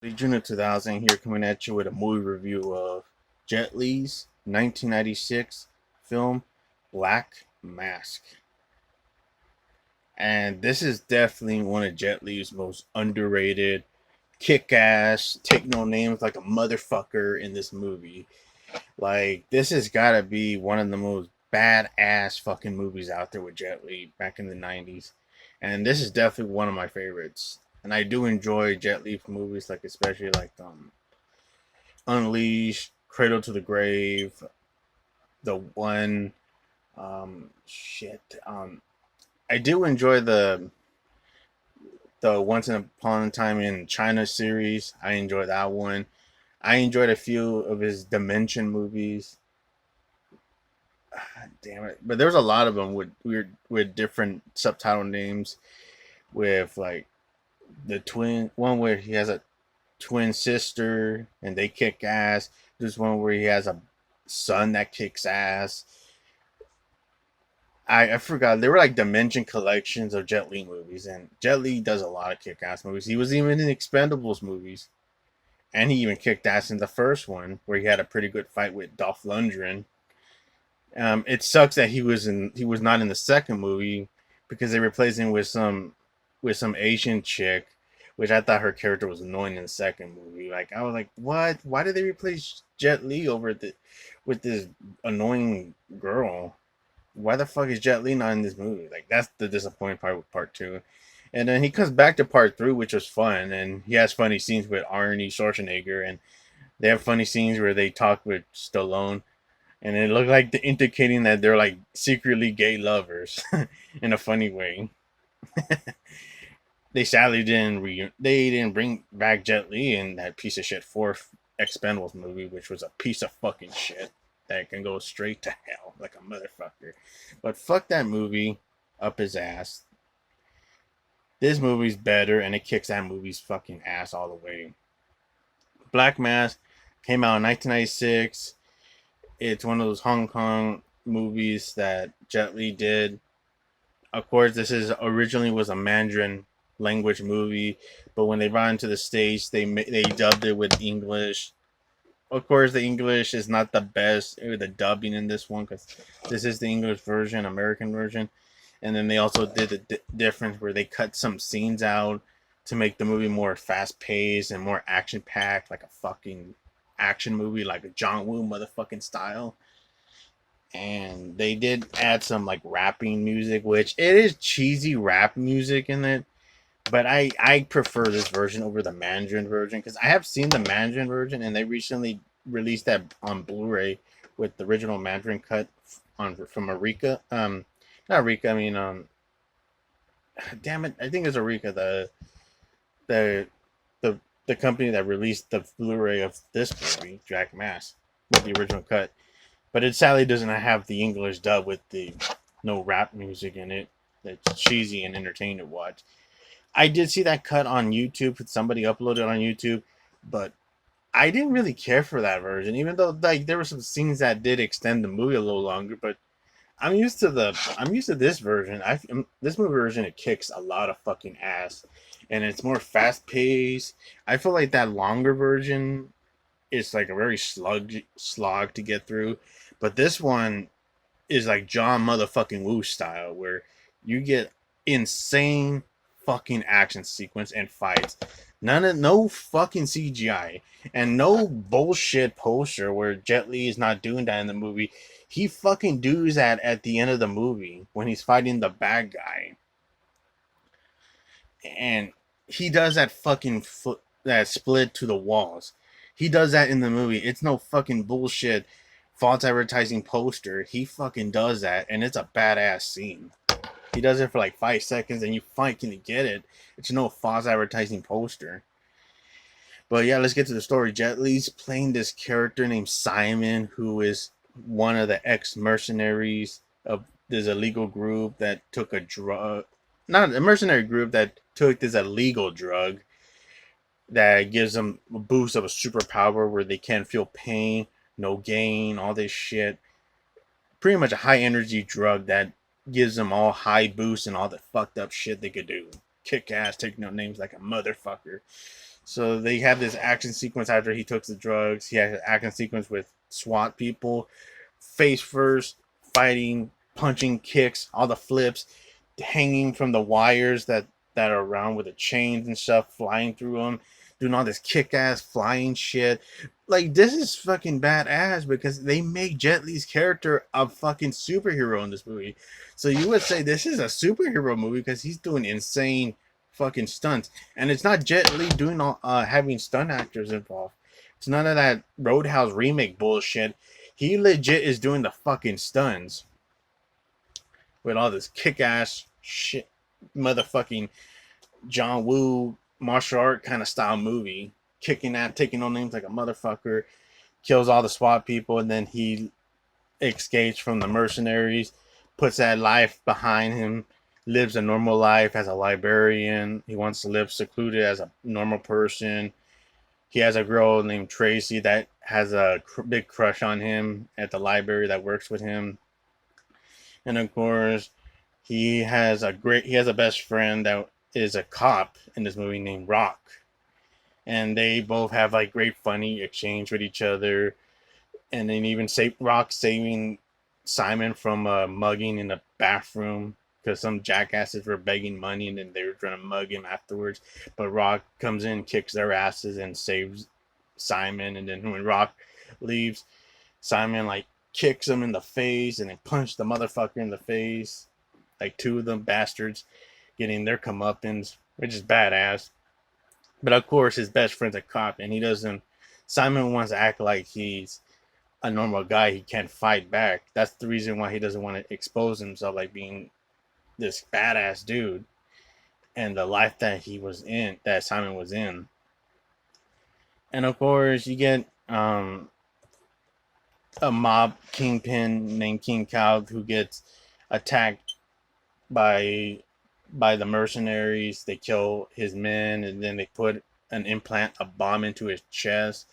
June of 2000 here coming at you with a movie review of Jet Li's 1996 film Black Mask. And this is definitely one of Jet Li's most underrated, kick ass, take no names like a motherfucker in this movie. Like, this has got to be one of the most badass fucking movies out there with Jet Li back in the 90s. And this is definitely one of my favorites. And I do enjoy Jet Li movies, like especially like Unleashed, Cradle to the Grave, the one. Shit. I do enjoy the Once Upon a Time in China series. I enjoy that one. I enjoyed a few of his Dimension movies. Damn it! But there's a lot of them with weird with different subtitle names. With like the twin one where he has a twin sister and they kick ass. There's one where he has a son that kicks ass. I forgot they were like Dimension collections of Jet Li movies, and Jet Li does a lot of kick ass movies. He was even in Expendables movies, and he even kicked ass in the first one where he had a pretty good fight with Dolph Lundgren. It sucks that he was not in the second movie because they replaced him with some Asian chick, which I thought her character was annoying in the second movie. Like I was like, what? Why did they replace Jet Li with this annoying girl? Why the fuck is Jet Li not in this movie? Like that's the disappointing part with part two. And then he comes back to part three, which was fun, and he has funny scenes with Arnie Schwarzenegger, and they have funny scenes where they talk with Stallone, and it looked like indicating that they're like secretly gay lovers in a funny way. They sadly they didn't bring back Jet Li in that piece of shit fourth Expendables movie, which was a piece of fucking shit that can go straight to hell like a motherfucker. But fuck that movie up his ass. This movie's better and it kicks that movie's fucking ass all the way. Black Mask came out in 1996. It's one of those Hong Kong movies that Jet Li did. Of course, this is originally was a Mandarin language movie, but when they brought it to the States, they dubbed it with English. Of course, the English is not the best with the dubbing in this one because this is the English version, American version, and then they also did the difference where they cut some scenes out to make the movie more fast paced and more action packed, like a fucking action movie, like a John Woo motherfucking style. And they did add some like rapping music, which it is cheesy rap music in it, but I prefer this version over the Mandarin version because I have seen the Mandarin version and they recently released that on Blu-ray with the original Mandarin cut on from Arika. Not Rika. I mean, damn it, I think it's Arika, the the the company that released the Blu-ray of this movie, Jack Mass, with the original cut. But it sadly doesn't have the English dub with the no rap music in it. That's cheesy and entertaining to watch. I did see that cut on YouTube. Somebody uploaded on YouTube, but I didn't really care for that version, even though like there were some scenes that did extend the movie a little longer. But I'm used to this version. This movie version it kicks a lot of fucking ass, and it's more fast paced. I feel like that longer version is like a very slog to get through, but this one is like John motherfucking Woo style, where you get insane fucking action sequence and fights. No fucking CGI and no bullshit poster where Jet Li is not doing that in the movie. He fucking does that at the end of the movie when he's fighting the bad guy, and he does that fucking that split to the walls. He does that in the movie. It's no fucking bullshit false advertising poster. He fucking does that, and it's a badass scene. He does it for like 5 seconds, and you fucking get it. It's no false advertising poster. But yeah, let's get to the story. Jet Li's playing this character named Simon, who is one of the ex mercenaries of this illegal group that took a drug. Not a mercenary group that took this illegal drug that gives them a boost of a superpower where they can't feel pain, no gain, all this shit. Pretty much a high energy drug that gives them all high boosts and all the fucked up shit they could do. Kick ass, take no names like a motherfucker. So they have this action sequence after he took the drugs. He had an action sequence with SWAT people, face first, fighting, punching, kicks, all the flips, hanging from the wires that are around with the chains and stuff, flying through them, doing all this kick-ass flying shit. Like, this is fucking badass because they make Jet Li's character a fucking superhero in this movie. So you would say this is a superhero movie because he's doing insane fucking stunts, and it's not Jet Li doing all having stunt actors involved. It's none of that Roadhouse remake bullshit. He legit is doing the fucking stunts with all this kick-ass shit, motherfucking John Woo martial art kind of style movie, kicking at, taking on names like a motherfucker, kills all the SWAT people, and then he escapes from the mercenaries, puts that life behind him, lives a normal life as a librarian. He wants to live secluded as a normal person. He has a girl named Tracy that has a big crush on him at the library that works with him. And of course, he has a best friend that is a cop in this movie named Rock. And they both have like great funny exchange with each other. And then even Rock saving Simon from mugging in the bathroom because some jackasses were begging money and then they were trying to mug him afterwards. But Rock comes in, kicks their asses, and saves Simon. And then when Rock leaves, Simon like kicks him in the face and then punches the motherfucker in the face. Like two of them bastards getting their comeuppance, which is badass. But of course, his best friend's a cop, and he doesn't. Simon wants to act like he's a normal guy. He can't fight back. That's the reason why he doesn't want to expose himself like being this badass dude and the life that he was in, that Simon was in. And of course, you get a mob kingpin named King Cow who gets attacked by the mercenaries. They kill his men, and then they put a bomb into his chest,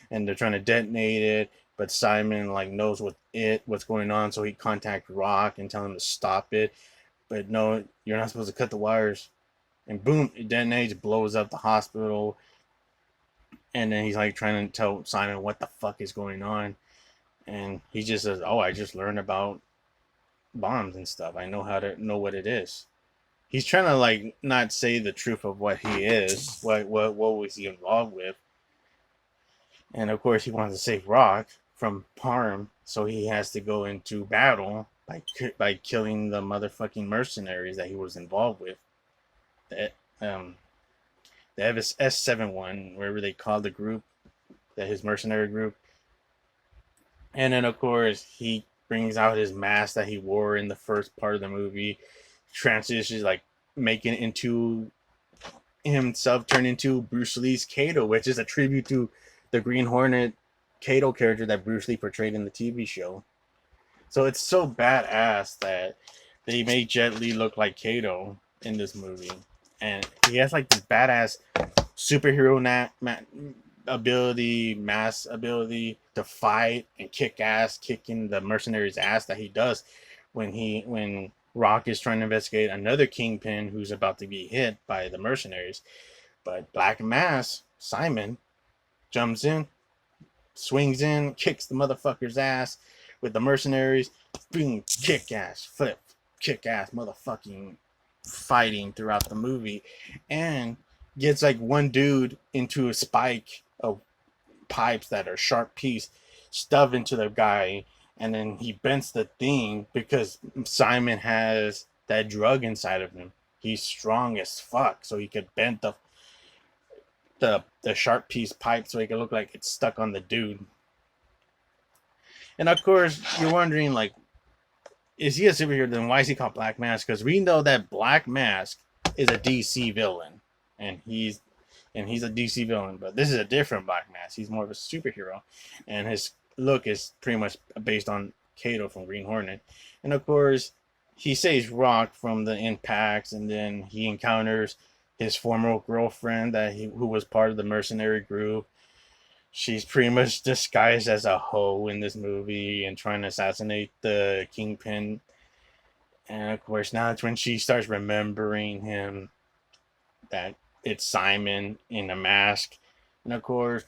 and they're trying to detonate it. But Simon like knows what's going on, so he contacts Rock and tell him to stop it. But no, you're not supposed to cut the wires. And boom, it detonates, blows up the hospital. And then he's like trying to tell Simon what the fuck is going on. And he just says, "Oh, I just learned about bombs and stuff. I know how to know what it is." He's trying to like not say the truth of what he is, what was he involved with. And of course, he wants to save Rock from harm, so he has to go into battle by killing the motherfucking mercenaries that he was involved with. That they have his S71, wherever they call the group, that his mercenary group. And then of course he brings out his mask that he wore in the first part of the movie, transitions like making it into himself turn into Bruce Lee's Kato, which is a tribute to the Green Hornet Kato character that Bruce Lee portrayed in the TV show. So it's so badass that they made Jet Li look like Kato in this movie. And he has like this badass superhero mass ability to fight and kick ass, kicking the mercenary's ass that he does when Rock is trying to investigate another kingpin who's about to be hit by the mercenaries. But Black Mass, Simon, jumps in, swings in, kicks the motherfucker's ass with the mercenaries. Boom, kick ass, flip, kick ass, motherfucking fighting throughout the movie. And gets like one dude into a spike of pipes that are sharp piece stuffed into the guy, and then he bends the thing because Simon has that drug inside of him. He's strong as fuck, so he could bend the sharp piece pipe so it could look like it's stuck on the dude. And of course, you're wondering like, is he a superhero? Then why is he called Black Mask? Because we know that Black Mask is a DC villain, and he's a DC villain, but this is a different Black Mask. He's more of a superhero, and his look is pretty much based on Kato from Green Hornet. And of course, he saves Rock from the impacts, and then he encounters his former girlfriend who was part of the mercenary group. She's pretty much disguised as a hoe in this movie and trying to assassinate the kingpin. And of course, now it's when she starts remembering him that it's Simon in a mask, and of course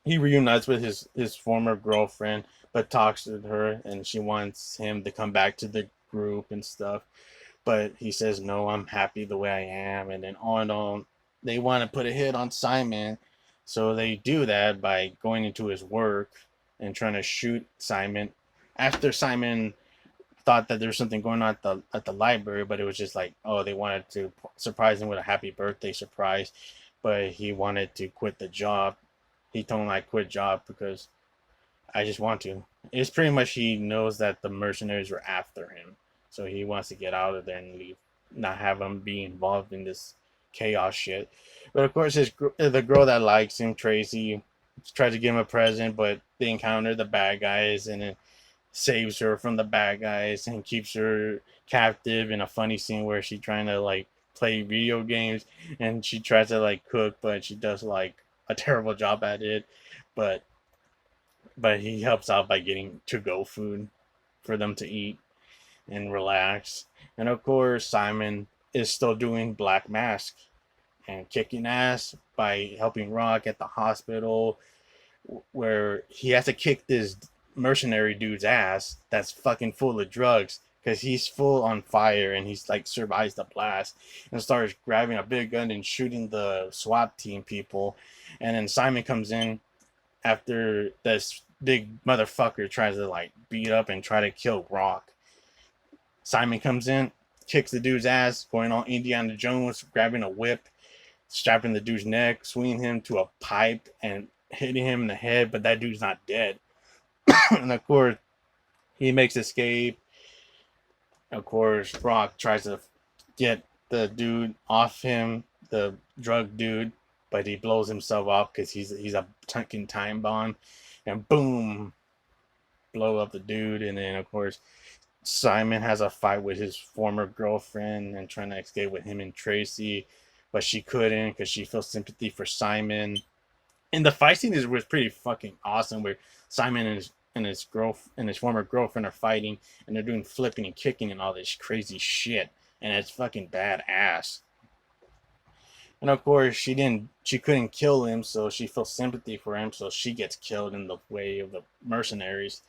he reunites with his former girlfriend, but talks to her, and she wants him to come back to the group and stuff. But he says no, I'm happy the way I am, and then on and on. They want to put a hit on Simon, so they do that by going into his work and trying to shoot Simon. After Simon thought that there was something going on at the library, but it was just like, oh, they wanted to surprise him with a happy birthday surprise, but he wanted to quit the job. He told him I quit job because I just want to. It's pretty much he knows that the mercenaries were after him, so he wants to get out of there and leave, not have him be involved in this chaos shit. But of course, the girl that likes him, Tracy, tries to give him a present, but they encounter the bad guys, and then saves her from the bad guys and keeps her captive in a funny scene where she's trying to like play video games and she tries to like cook, but she does like a terrible job at it. But he helps out by getting to go food for them to eat and relax. And of course, Simon is still doing Black Mask and kicking ass by helping Rock at the hospital, where he has to kick this mercenary dude's ass that's fucking full of drugs because he's full on fire and he's like survives the blast and starts grabbing a big gun and shooting the SWAT team people. And then Simon comes in after this big motherfucker tries to like beat up and try to kill Rock. Simon comes in, kicks the dude's ass, going on Indiana Jones, grabbing a whip, strapping the dude's neck, swinging him to a pipe, and hitting him in the head, but that dude's not dead. And of course, he makes escape. Of course, Rock tries to get the dude off him, the drug dude, but he blows himself up because he's a fucking time bomb, and boom, blow up the dude. And then of course, Simon has a fight with his former girlfriend and trying to escape with him and Tracy, but she couldn't because she feels sympathy for Simon. And the fight scene was pretty fucking awesome, where Simon and his former girlfriend are fighting, and they're doing flipping and kicking and all this crazy shit, and it's fucking badass. And of course, she couldn't kill him, so she feels sympathy for him, so she gets killed in the way of the mercenaries,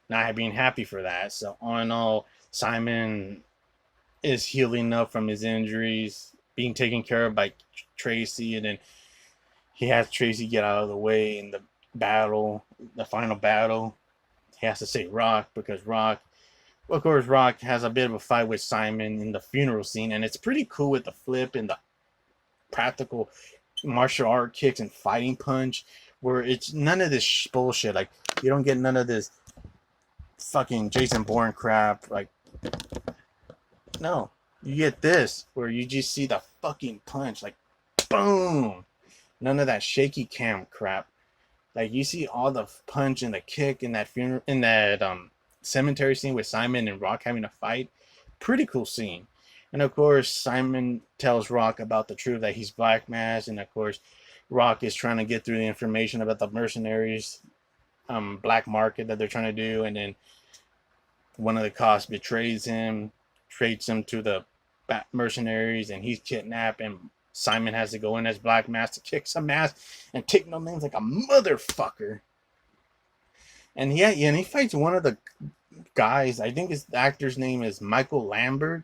not being happy for that. So all in all, Simon is healing up from his injuries, being taken care of by Tracy, and then he has Tracy get out of the way in the battle, the final battle. He has to save Rock because Rock, of course, Rock has a bit of a fight with Simon in the funeral scene, and it's pretty cool with the flip and the practical martial art kicks and fighting punch, where it's none of this bullshit. Like, you don't get none of this fucking Jason Bourne crap. Like, no, you get this where you just see the fucking punch, like, boom. None of that shaky cam crap. Like, you see all the punch and the kick in that cemetery scene with Simon and Rock having a fight. Pretty cool scene. And of course, Simon tells Rock about the truth that he's Black Mass, and of course, Rock is trying to get through the information about the mercenaries, black market that they're trying to do, and then one of the cops betrays him, trades him to the mercenaries, and he's kidnapped, and Simon has to go in as Black Mass to kick some ass and take no names like a motherfucker. And and he fights one of the guys. I think the actor's name is Michael Lambert.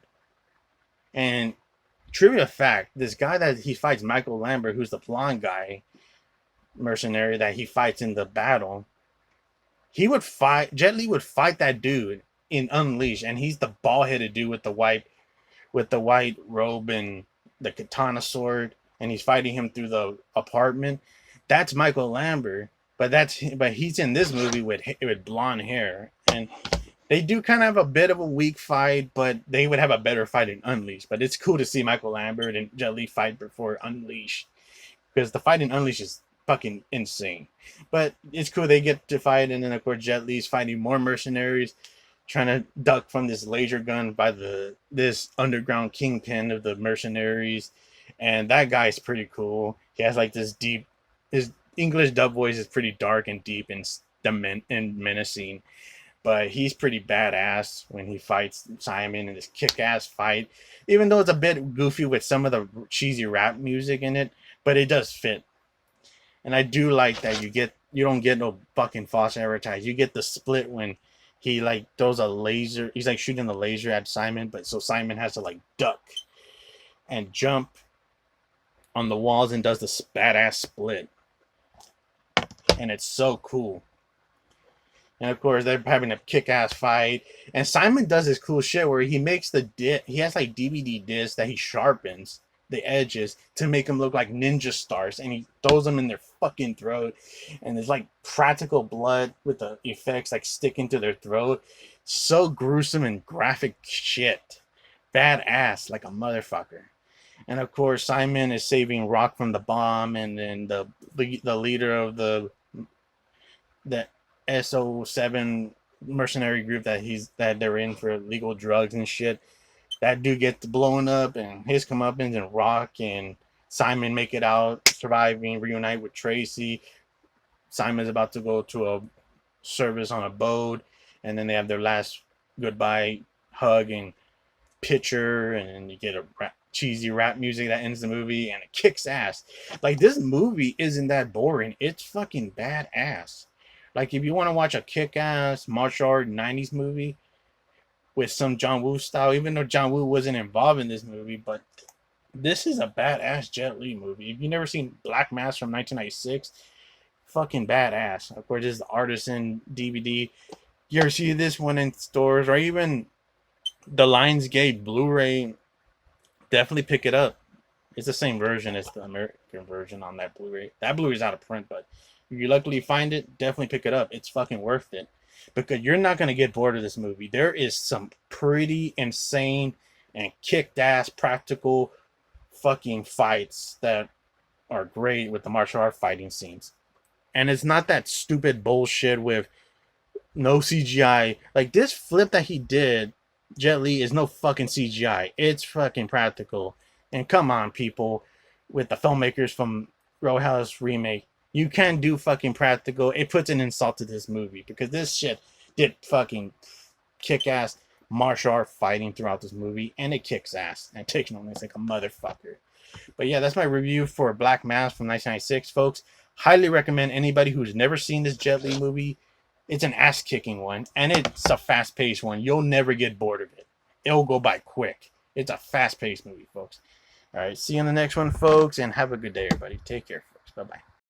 And trivia fact, this guy that he fights, Michael Lambert, who's the blonde guy, mercenary that he fights in the battle, Jet Li would fight that dude in Unleashed, and he's the bald-headed dude with the white robe and the katana sword, and he's fighting him through the apartment. That's Michael Lambert, but he's in this movie with blonde hair, and they do kind of have a bit of a weak fight, but they would have a better fight in Unleashed. But it's cool to see Michael Lambert and Jet Li fight before Unleashed, because the fight in Unleashed is fucking insane. But it's cool they get to fight, and then of course Jet Li's fighting more mercenaries, trying to duck from this laser gun by this underground kingpin of the mercenaries. And that guy's pretty cool. He has like this deep, his English dub voice is pretty dark and deep and menacing. but he's pretty badass when he fights Simon in this kick-ass fight. Even though it's a bit goofy with some of the cheesy rap music in it, but it does fit. And I do like that you don't get no fucking false advertising. You get the split when he like throws a laser. He's like shooting the laser at Simon, but so Simon has to like duck and jump on the walls and does this badass split. And it's so cool. And of course, they're having a kick-ass fight. And Simon does this cool shit where he makes he has like DVD discs that he sharpens the edges to make them look like ninja stars, and he throws them in their fucking throat. And there's like practical blood with the effects like sticking to their throat. So gruesome and graphic shit. Badass like a motherfucker. And of course, Simon is saving Rock from the bomb, and then the leader of the SO7 mercenary group that they're in for illegal drugs and shit. That dude gets blown up, and his comeuppance, and Rock and Simon make it out, surviving, reunite with Tracy. Simon's about to go to a service on a boat, and then they have their last goodbye hug and picture, and then you get a cheesy rap music that ends the movie, and it kicks ass. Like, this movie isn't that boring. It's fucking badass. Like, if you want to watch a kick-ass martial art 90s movie with some John Woo style, even though John Woo wasn't involved in this movie, but this is a badass Jet Li movie. If you've never seen Black Mass from 1996, fucking badass. Of course, this is the Artisan DVD. You ever see this one in stores, or even the Lionsgate Blu-ray? Definitely pick it up. It's the same version as the American version on that Blu-ray. That Blu-ray's out of print, but if you luckily find it, definitely pick it up. It's fucking worth it. Because you're not going to get bored of this movie. There is some pretty insane and kicked ass practical fucking fights that are great with the martial art fighting scenes. And it's not that stupid bullshit with no CGI. Like, this flip that he did, Jet Li, is no fucking CGI. It's fucking practical. And come on, people, with the filmmakers from Roadhouse remake, you can do fucking practical. It puts an insult to this movie, because this shit did fucking kick-ass martial art fighting throughout this movie, and it kicks ass and takes no like a motherfucker. But yeah, that's my review for Black Mass from 1996, folks. Highly recommend anybody who's never seen this Jet Li movie. It's an ass-kicking one, and it's a fast-paced one. You'll never get bored of it. It'll go by quick. It's a fast-paced movie, folks. All right, see you on the next one, folks, and have a good day, everybody. Take care, folks. Bye-bye.